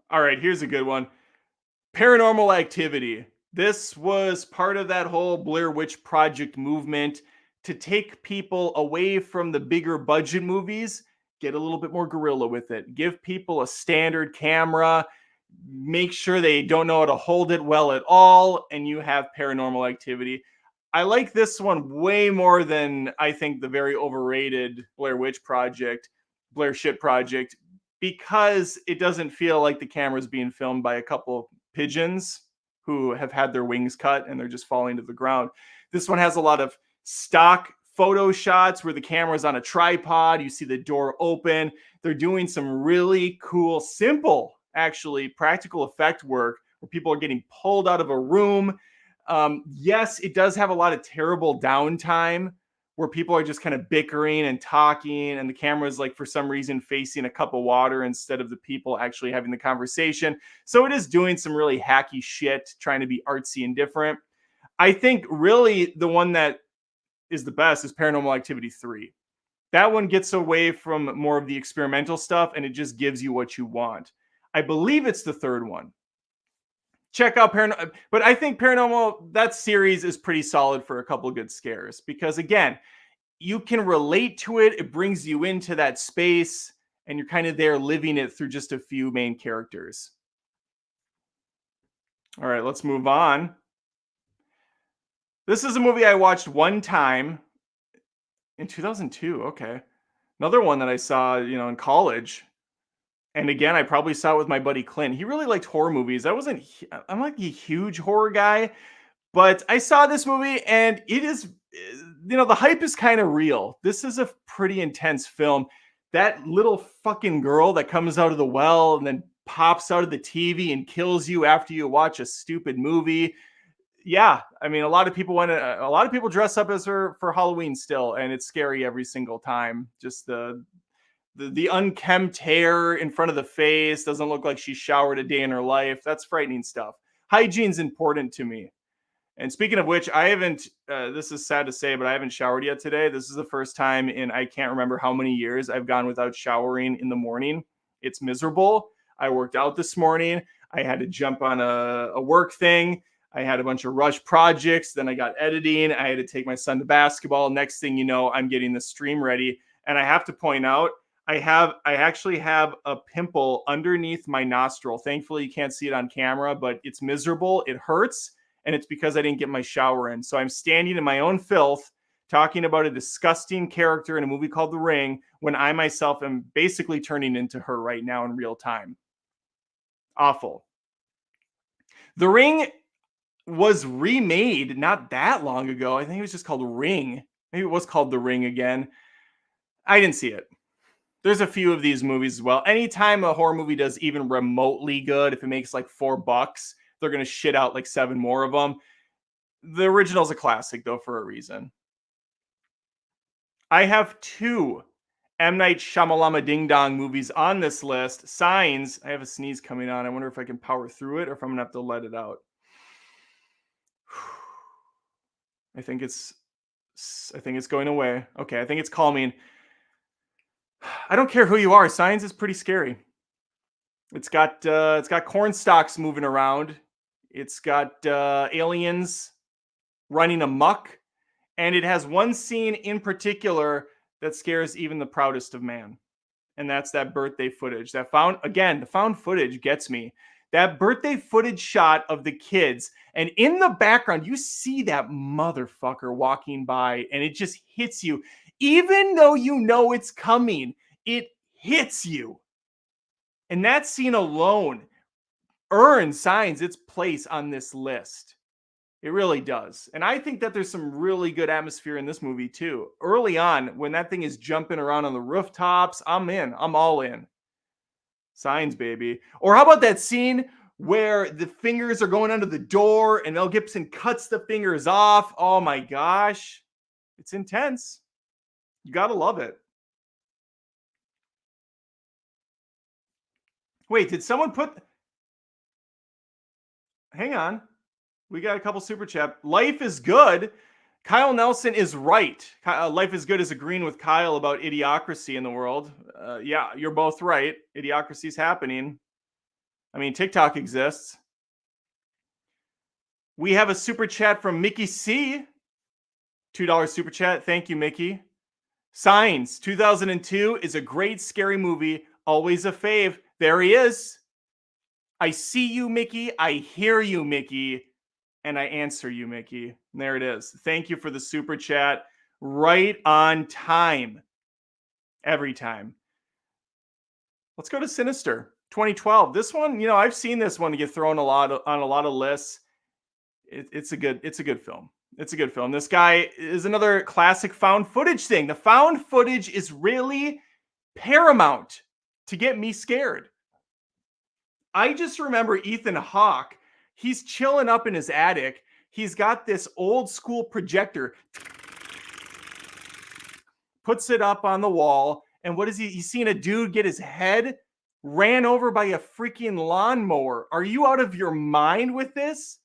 All right, here's a good one. Paranormal Activity. This was part of that whole Blair Witch Project movement to take people away from the bigger budget movies, get a little bit more guerrilla with it, give people a standard camera, make sure they don't know how to hold it well at all, and you have Paranormal Activity. I like this one way more than I think the very overrated Blair Witch Project, Blair Shit Project, because it doesn't feel like the camera's being filmed by a couple pigeons who have had their wings cut and they're just falling to the ground. This one has a lot of stock photo shots where the camera's on a tripod. You see the door open. They're doing some really cool, simple, actually, practical effect work where people are getting pulled out of a room. Yes, it does have a lot of terrible downtime where people are just kind of bickering and talking, and the camera is like for some reason facing a cup of water instead of the people actually having the conversation. So it is doing some really hacky shit, trying to be artsy and different. I think really the one that is the best is Paranormal Activity 3. That one gets away from more of the experimental stuff and it just gives you what you want. I believe it's the third one. Check out Paranormal, but I think Paranormal, that series is pretty solid for a couple of good scares because again, you can relate to it. It brings you into that space and you're kind of there living it through just a few main characters. All right, let's move on. This is a movie I watched one time in 2002. Okay. Another one that I saw, in college. And again, I probably saw it with my buddy Clint. He really liked horror movies. I'm like a huge horror guy, but I saw this movie and it is, the hype is kind of real. This is a pretty intense film. That little fucking girl that comes out of the well and then pops out of the TV and kills you after you watch a stupid movie. Yeah, I mean, a lot of people dress up as her for Halloween still, and it's scary every single time. Just the unkempt hair in front of the face doesn't look like she showered a day in her life. That's frightening stuff. Hygiene's important to me. And speaking of which, I haven't, this is sad to say, but I haven't showered yet today. This is the first time in I can't remember how many years I've gone without showering in the morning. It's miserable. I worked out this morning. I had to jump on a work thing. I had a bunch of rush projects. Then I got editing. I had to take my son to basketball. Next thing you know, I'm getting the stream ready. And I have to point out, I actually have a pimple underneath my nostril. Thankfully, you can't see it on camera, but it's miserable. It hurts. And it's because I didn't get my shower in. So I'm standing in my own filth talking about a disgusting character in a movie called The Ring when I myself am basically turning into her right now in real time. Awful. The Ring was remade not that long ago. I think it was just called Ring. Maybe it was called The Ring again. I didn't see it. There's a few of these movies as well. Anytime a horror movie does even remotely good, if it makes like $4, they're going to shit out like 7 more of them. The original's a classic, though, for a reason. I have 2 M. Night Shyamalama Ding Dong movies on this list. Signs. I have a sneeze coming on. I wonder if I can power through it or if I'm going to have to let it out. I think it's I think it's going away. Okay, I think it's calming. I don't care who you are. Signs is pretty scary. It's got corn stalks moving around. It's got aliens running amok, and it has one scene in particular that scares even the proudest of man, and that's that birthday footage. The found footage gets me. That birthday footage shot of the kids, and in the background, you see that motherfucker walking by, and it just hits you. Even though you know it's coming, it hits you. And that scene alone earns Signs its place on this list. It really does. And I think that there's some really good atmosphere in this movie too. Early on, when that thing is jumping around on the rooftops, I'm in. I'm all in. Signs, baby. Or how about that scene where the fingers are going under the door and Mel Gibson cuts the fingers off? Oh my gosh. It's intense. You got to love it. Wait, did someone put... Hang on. We got a couple super chat. Life is good. Kyle Nelson is right. Life is good is agreeing with Kyle about idiocracy in the world. Yeah, you're both right. Idiocracy is happening. I mean, TikTok exists. We have a super chat from Mickey C. $2 super chat. Thank you, Mickey. Signs 2002 is a great scary movie. Always a fave. There he is. I see you, Mickey. I hear you, Mickey. And I answer you, Mickey. And there it is. Thank you for the super chat. Right on time. Every time. Let's go to Sinister 2012. This one, I've seen this one get thrown on a lot of lists. It's a good film. It's a good film. This guy is another classic found footage thing. The found footage is really paramount to get me scared. I just remember Ethan Hawke. He's chilling up in his attic. He's got this old school projector. Puts it up on the wall. And what is he? He's seen a dude get his head ran over by a freaking lawnmower. Are you out of your mind with this?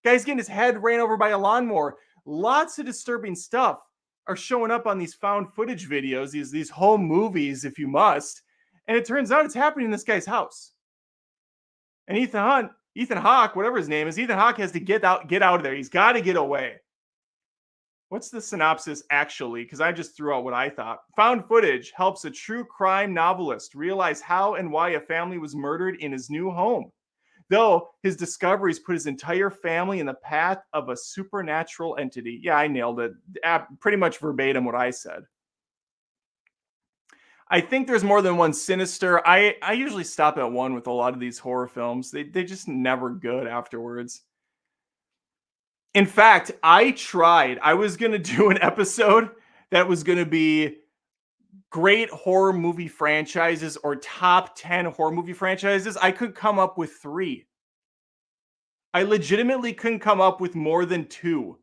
Guy's getting his head ran over by a lawnmower. Lots of disturbing stuff are showing up on these found footage videos, these home movies, if you must. And it turns out it's happening in this guy's house. And Ethan Hawke, whatever his name is, Ethan Hawke has to get out of there. He's got to get away. What's the synopsis actually? Because I just threw out what I thought. Found footage helps a true crime novelist realize how and why a family was murdered in his new home. Though his discoveries put his entire family in the path of a supernatural entity. Yeah, I nailed it. Pretty much verbatim what I said. I think there's more than one Sinister. I usually stop at one with a lot of these horror films. They just never good afterwards. In fact, I was going to do an episode that was going to be great horror movie franchises or top 10 horror movie franchises. I could come up with 3. I legitimately couldn't come up with more than 2.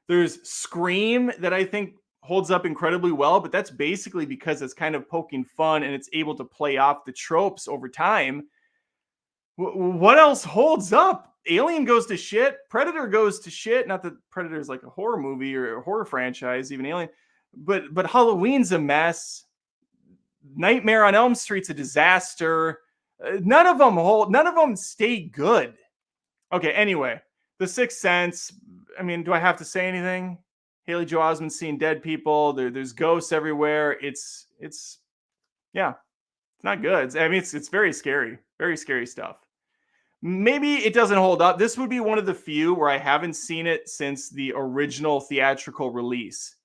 There's Scream that I think holds up incredibly well, but that's basically because it's kind of poking fun and it's able to play off the tropes over time. What else holds up? Alien goes to shit. Predator goes to shit. Not that Predator is like a horror movie or a horror franchise, even Alien, but Halloween's a mess. Nightmare on Elm Street's a disaster. None of them stay good. Okay, anyway, The Sixth Sense. I mean, do I have to say anything? Haley Joel Osment's seeing dead people. There's ghosts everywhere. It's not good. It's very scary stuff. Maybe it doesn't hold up. This would be one of the few where I haven't seen it since the original theatrical release.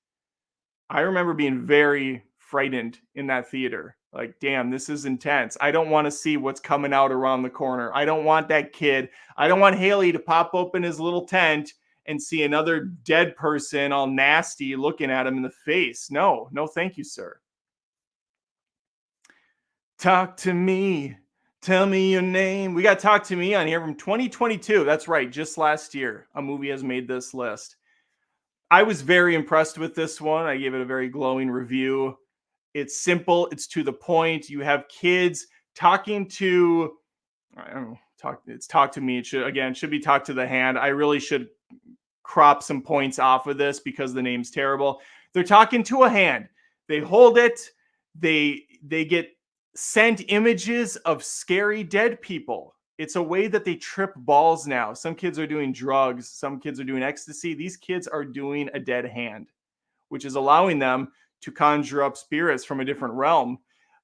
I remember being very frightened in that theater. Like, damn, this is intense. I don't want to see what's coming out around the corner. I don't want that kid. I don't want Haley to pop open his little tent and see another dead person all nasty looking at him in the face. No, thank you, sir. Talk to me. Tell me your name. We got Talk to Me on here from 2022. That's right. Just last year, a movie has made this list. I was very impressed with this one. I gave it a very glowing review. It's simple. It's to the point. You have kids talking to, I don't know, Talk to Me. It should be Talk to the Hand. I really should crop some points off of this because the name's terrible. They're talking to a hand. They hold it. They get sent images of scary dead people. It's a way that they trip balls now. Some kids are doing drugs. Some kids are doing ecstasy. These kids are doing a dead hand, which is allowing them to conjure up spirits from a different realm.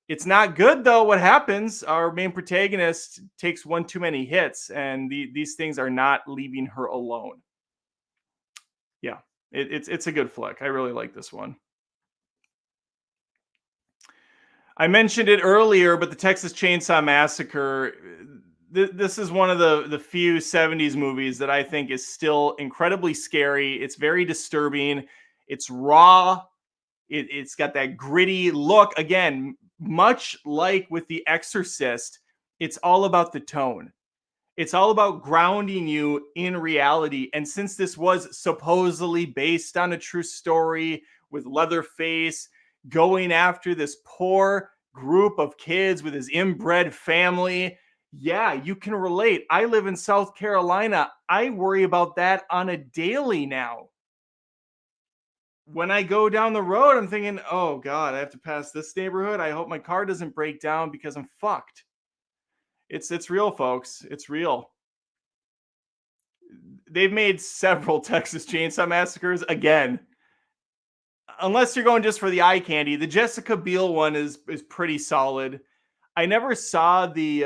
It's not good, though, what happens. Our main protagonist takes one too many hits, and these things are not leaving her alone. Yeah, it's a good flick. I really like this one. I mentioned it earlier, but the Texas Chainsaw Massacre, this is one of the few 70s movies that I think is still incredibly scary. It's very disturbing. It's raw. It's got that gritty look. Again, much like with The Exorcist, it's all about the tone. It's all about grounding you in reality. And since this was supposedly based on a true story with Leatherface going after this poor group of kids with his inbred family, yeah, you can relate. I live in South Carolina. I worry about that on a daily now. When I go down the road, I'm thinking, oh God, I have to pass this neighborhood. I hope my car doesn't break down because I'm fucked. It's real, folks. It's real. They've made several Texas Chainsaw Massacres again. Unless you're going just for the eye candy, the Jessica Biel one is pretty solid. I never saw the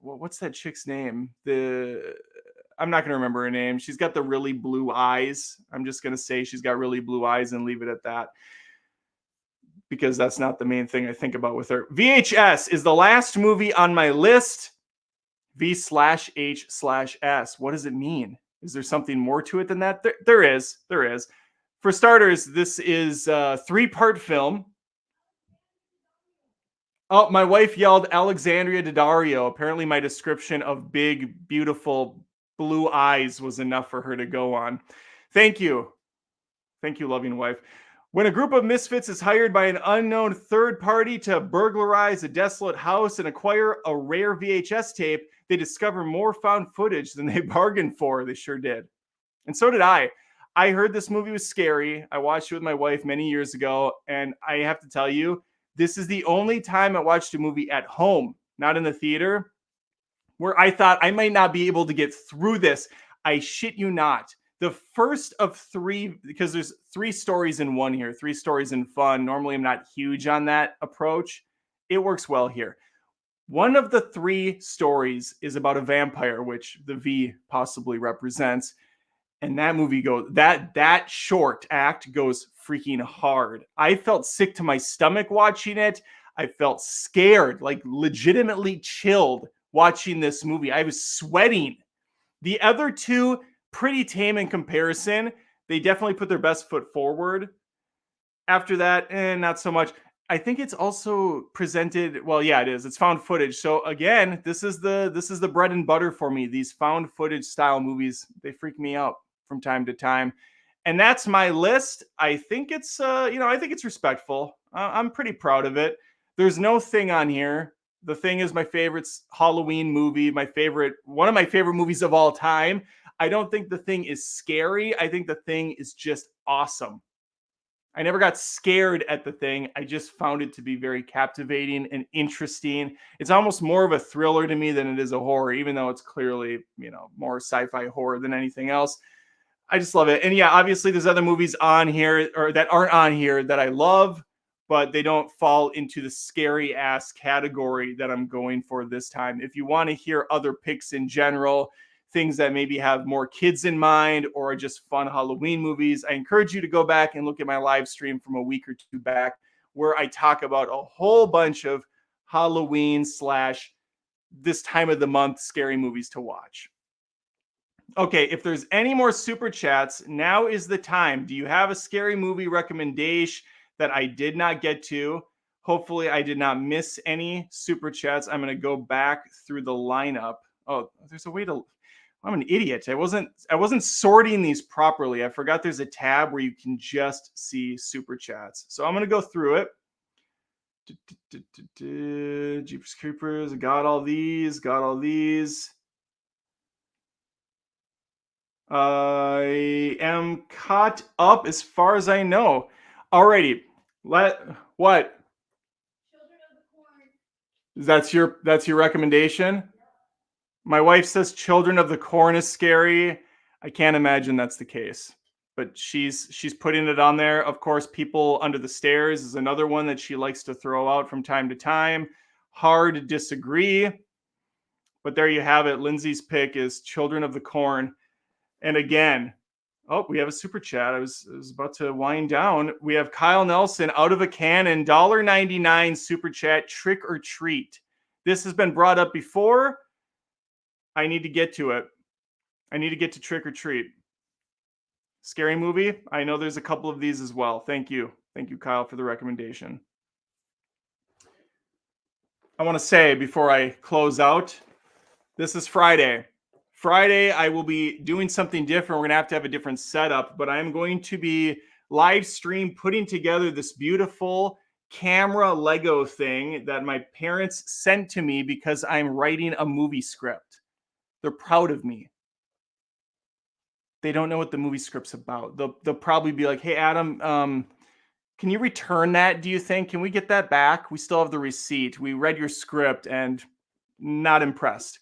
what's that chick's name? I'm not going to remember her name. She's got the really blue eyes. I'm just going to say she's got really blue eyes and leave it at that, because that's not the main thing I think about with her. VHS is the last movie on my list. V/H/S. What does it mean? Is there something more to it than that? There is. For starters, this is a 3-part film. Oh, my wife yelled Alexandria Daddario. Apparently my description of big, beautiful blue eyes was enough for her to go on. Thank you. Thank you, loving wife. When a group of misfits is hired by an unknown third party to burglarize a desolate house and acquire a rare VHS tape, they discover more found footage than they bargained for. They sure did. And so did I. I heard this movie was scary. I watched it with my wife many years ago, and I have to tell you, this is the only time I watched a movie at home, not in the theater, where I thought I might not be able to get through this. I shit you not. The first of 3, because there's 3 stories in one here, 3 stories in fun. Normally, I'm not huge on that approach. It works well here. One of the 3 stories is about a vampire, which the V possibly represents. And that movie goes, that short act goes freaking hard. I felt sick to my stomach watching it. I felt scared, like legitimately chilled watching this movie. I was sweating. The other 2, pretty tame in comparison. They definitely put their best foot forward. After that, not so much. I think it's also presented, well, yeah, it is. It's found footage. So again, this is the bread and butter for me. These found footage style movies, they freak me out from time to time. And that's my list. I think it's I think it's respectful. I'm pretty proud of it. There's no Thing on here. The Thing is my favorite Halloween movie, one of my favorite movies of all time. I don't think The Thing is scary. I think The Thing is just awesome. I never got scared at The Thing. I just found it to be very captivating and interesting. It's almost more of a thriller to me than it is a horror, even though it's clearly, more sci-fi horror than anything else. I just love it. And yeah, obviously there's other movies on here or that aren't on here that I love, but they don't fall into the scary ass category that I'm going for this time. If you want to hear other picks in general, things that maybe have more kids in mind or are just fun Halloween movies, I encourage you to go back and look at my live stream from a week or 2 back where I talk about a whole bunch of Halloween / this time of the month scary movies to watch. Okay, if there's any more super chats, now is the time. Do you have a scary movie recommendation that I did not get to? Hopefully I did not miss any super chats. I'm going to go back through the lineup. Oh, there's a way to, I'm an idiot. I wasn't sorting these properly. I forgot there's a tab where you can just see super chats. So I'm going to go through it. Jeepers Creepers, got all these. I am caught up as far as I know. Alrighty. What? That's your recommendation? My wife says Children of the Corn is scary. I can't imagine that's the case. But she's putting it on there. Of course, People Under the Stairs is another one that she likes to throw out from time to time. Hard to disagree. But there you have it. Lindsay's pick is Children of the Corn. And again, oh, we have a super chat. I was about to wind down. We have Kyle Nelson, out of a cannon, $1.99 super chat, Trick or Treat. This has been brought up before. I need to get to it. I need to get to Trick or Treat. Scary movie. I know there's a couple of these as well. Thank you. Thank you, Kyle, for the recommendation. I want to say before I close out, this is Friday. Friday, I will be doing something different. We're going to have a different setup, but I'm going to be live stream putting together this beautiful camera Lego thing that my parents sent to me because I'm writing a movie script. They're proud of me. They don't know what the movie script's about. They'll probably be like, hey, Adam, can you return that, do you think? Can we get that back? We still have the receipt. We read your script and not impressed.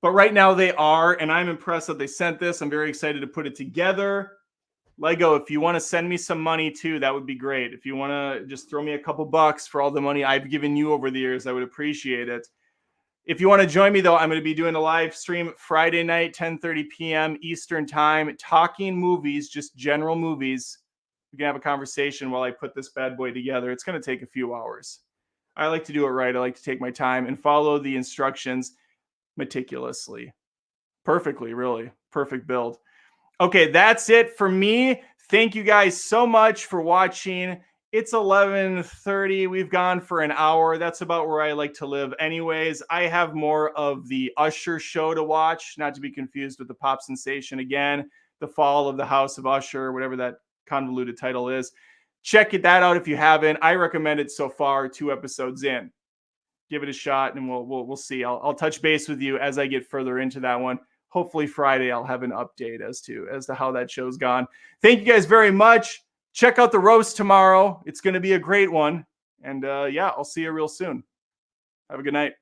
But right now they are, and I'm impressed that they sent this. I'm very excited to put it together. Lego, if you want to send me some money too, that would be great. If you want to just throw me a couple bucks for all the money I've given you over the years, I would appreciate it. If you want to join me, though, I'm going to be doing a live stream Friday night, 10:30 p.m. Eastern time, talking movies, just general movies. We can have a conversation while I put this bad boy together. It's going to take a few hours. I like to do it right. I like to take my time and follow the instructions meticulously. Perfectly, really. Perfect build. Okay, that's it for me. Thank you guys so much for watching. It's 11:30. We've gone for an hour. That's about where I like to live anyways. I have more of the Usher show to watch, not to be confused with the pop sensation again, The Fall of the House of Usher, whatever that convoluted title is. Check that out if you haven't. I recommend it so far, 2 episodes in. Give it a shot, and we'll see. I'll touch base with you as I get further into that one. Hopefully Friday I'll have an update as to how that show's gone. Thank you guys very much. Check out the roast tomorrow. It's going to be a great one. And yeah, I'll see you real soon. Have a good night.